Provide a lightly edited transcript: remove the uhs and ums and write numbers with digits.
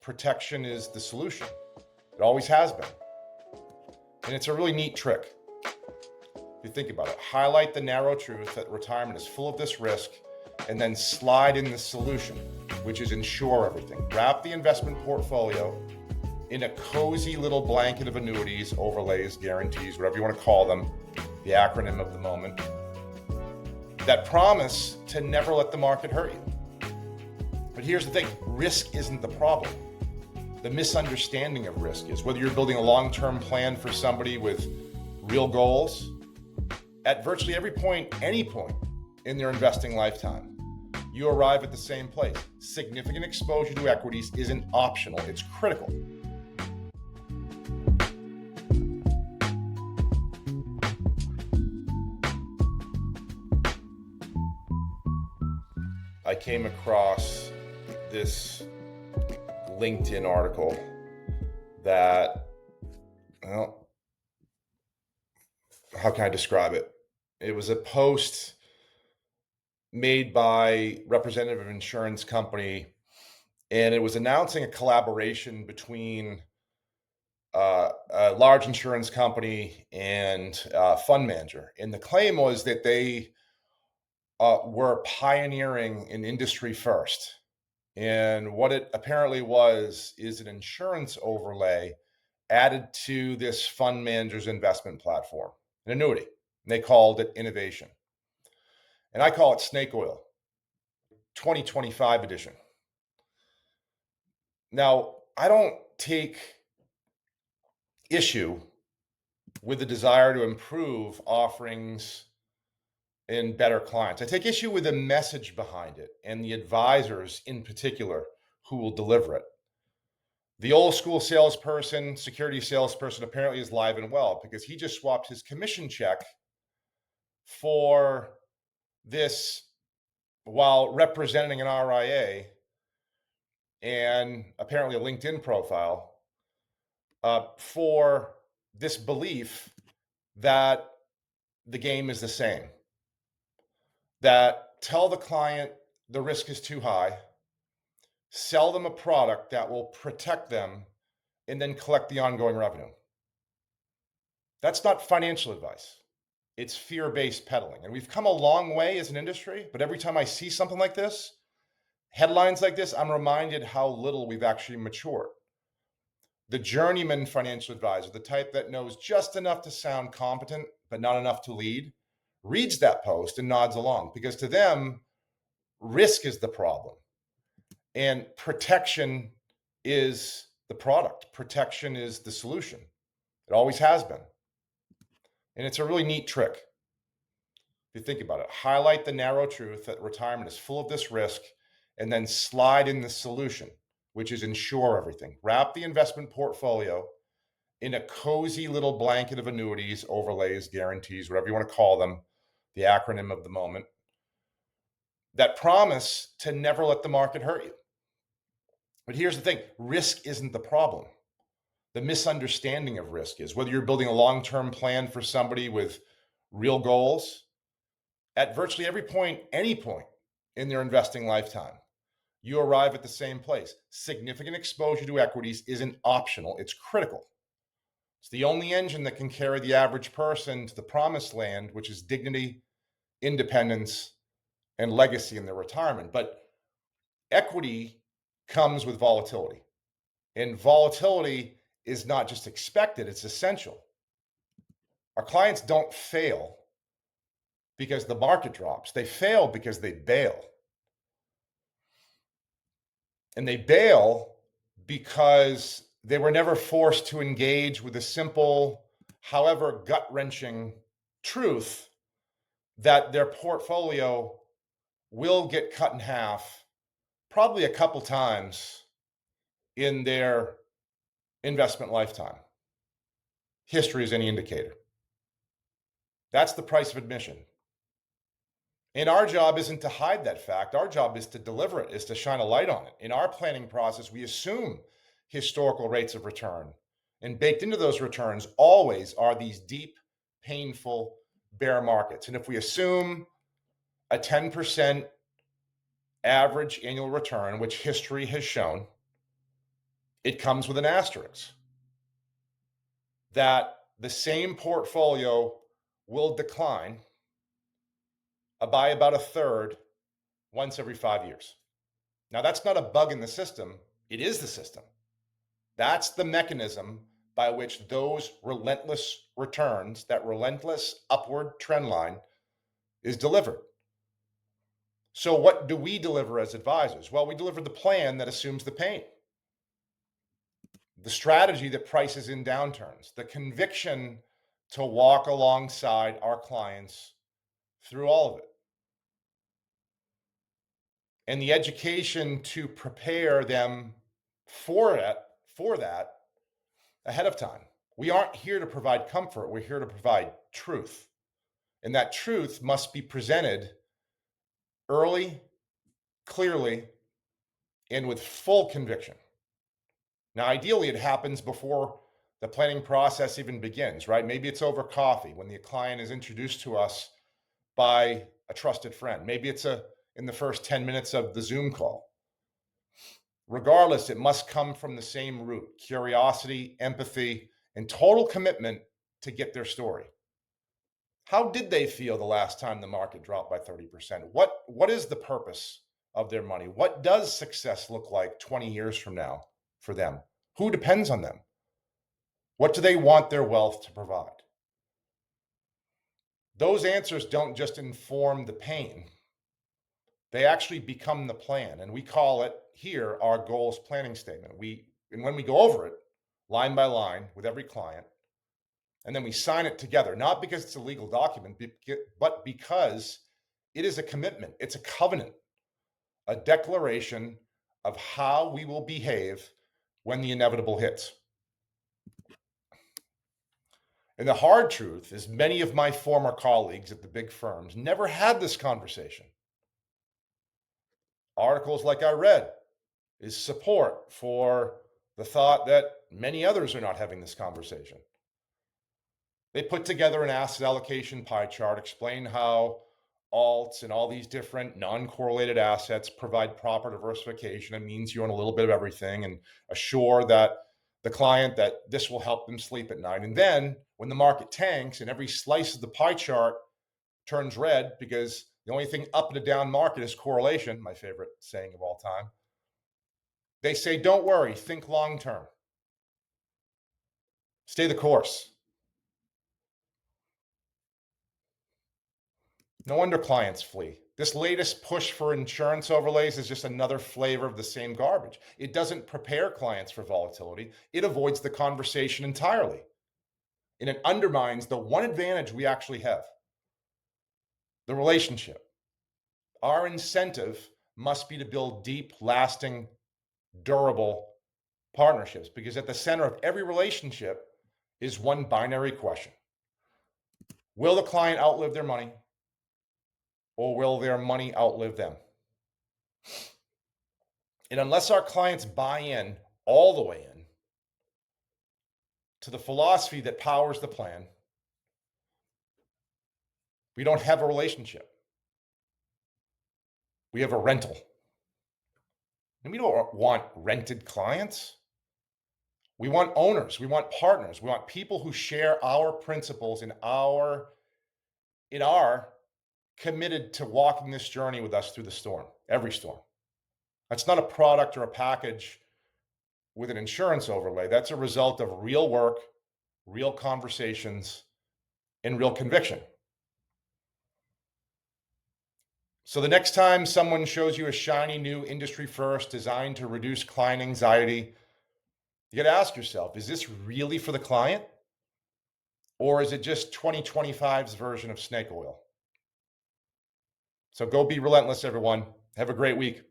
protection is the solution. It always has been. And it's a really neat trick. If you think about it, highlight the narrow truth that retirement is full of this risk, and then slide in the solution, which is insure everything. Wrap the investment portfolio in a cozy little blanket of annuities, overlays, guarantees, whatever you want to call them, the acronym of the moment, that promise to never let the market hurt you. But here's the thing, risk isn't the problem. The misunderstanding of risk is. Whether you're building a long-term plan for somebody with real goals, at virtually every point, any point in their investing lifetime, you arrive at the same place. Significant exposure to equities isn't optional, it's critical. I came across this LinkedIn article that, well, how can I describe it? It was a post made by a representative of an insurance company, and it was announcing a collaboration between a large insurance company and a fund manager. And the claim was that they were pioneering an industry first. And what it apparently was is an insurance overlay added to this fund manager's investment platform, an annuity. And they called it innovation. And I call it snake oil, 2025 edition. Now, I don't take issue with the desire to improve offerings and better clients. I take issue with the message behind it and the advisors in particular who will deliver it. The old school salesperson, security salesperson, apparently is live and well because he just swapped his commission check for this while representing an RIA and apparently a LinkedIn profile for this belief that the game is the same. That tell the client the risk is too high, sell them a product that will protect them, and then collect the ongoing revenue. That's not financial advice. It's fear-based peddling. And we've come a long way as an industry, but every time I see something like this, headlines like this, I'm reminded how little we've actually matured. The journeyman financial advisor, the type that knows just enough to sound competent, but not enough to lead, reads that post and nods along because to them, risk is the problem and protection is the product. Protection is the solution. It always has been. And it's a really neat trick. If you think about it, highlight the narrow truth that retirement is full of this risk and then slide in the solution, which is insure everything. Wrap the investment portfolio in a cozy little blanket of annuities, overlays, guarantees, whatever you want to call them, the acronym of the moment, that promise to never let the market hurt you. But here's the thing, risk isn't the problem. The misunderstanding of risk is. Whether you're building a long-term plan for somebody with real goals, at virtually every point, any point in their investing lifetime, you arrive at the same place. Significant exposure to equities isn't optional, it's critical. It's the only engine that can carry the average person to the promised land, which is dignity, independence, and legacy in their retirement. But equity comes with volatility. And volatility is not just expected, it's essential. Our clients don't fail because the market drops. They fail because they bail. And they bail because they were never forced to engage with a simple, however gut-wrenching truth that their portfolio will get cut in half probably a couple times in their investment lifetime. History is any indicator. That's the price of admission. And our job isn't to hide that fact. Our job is to deliver it, is to shine a light on it. In our planning process, we assume historical rates of return. And baked into those returns always are these deep, painful bear markets. And if we assume a 10% average annual return, which history has shown, It comes with an asterisk that the same portfolio will decline by about a third once every 5 years. Now, that's not a bug in the system, it is the system. That's the mechanism by which those relentless returns, that relentless upward trend line, is delivered. So, what do we deliver as advisors? Well, we deliver the plan that assumes the pain, the strategy that prices in downturns, the conviction to walk alongside our clients through all of it, and the education to prepare them for that ahead of time. We aren't here to provide comfort, we're here to provide truth. And that truth must be presented early, clearly, and with full conviction. Now, ideally, it happens before the planning process even begins, right? Maybe it's over coffee when the client is introduced to us by a trusted friend. Maybe it's in the first 10 minutes of the Zoom call. Regardless, it must come from the same root: curiosity, empathy, and total commitment to get their story. How did they feel the last time the market dropped by 30%? What is the purpose of their money? What does success look like 20 years from now for them? Who depends on them? What do they want their wealth to provide? Those answers don't just inform the pain, they actually become the plan. And we call it here our goals planning statement. And when we go over it line by line with every client, and then we sign it together, not because it's a legal document, but because it is a commitment, it's a covenant, a declaration of how we will behave when the inevitable hits. And the hard truth is, many of my former colleagues at the big firms never had this conversation. Articles like I read is support for the thought that many others are not having this conversation. They put together an asset allocation pie chart, explain how alts and all these different non-correlated assets provide proper diversification. It means you own a little bit of everything, and assure that the client that this will help them sleep at night. And then when the market tanks and every slice of the pie chart turns red, because the only thing up in a down market is correlation, my favorite saying of all time, they say, don't worry, think long term. Stay the course. No wonder clients flee. This latest push for insurance overlays is just another flavor of the same garbage. It doesn't prepare clients for volatility, it avoids the conversation entirely. And it undermines the one advantage we actually have: the relationship. Our incentive must be to build deep, lasting, durable partnerships, because at the center of every relationship is one binary question: will the client outlive their money, or will their money outlive them? And unless our clients buy in all the way in to the philosophy that powers the plan, we don't have a relationship. We have a rental. And we don't want rented clients. We want owners. We want partners. We want people who share our principles and are committed to walking this journey with us through the storm, every storm. That's not a product or a package with an insurance overlay. That's a result of real work, real conversations, and real conviction. So the next time someone shows you a shiny new industry first designed to reduce client anxiety, you got to ask yourself, is this really for the client? Or is it just 2025's version of snake oil? So go be relentless, everyone. Have a great week.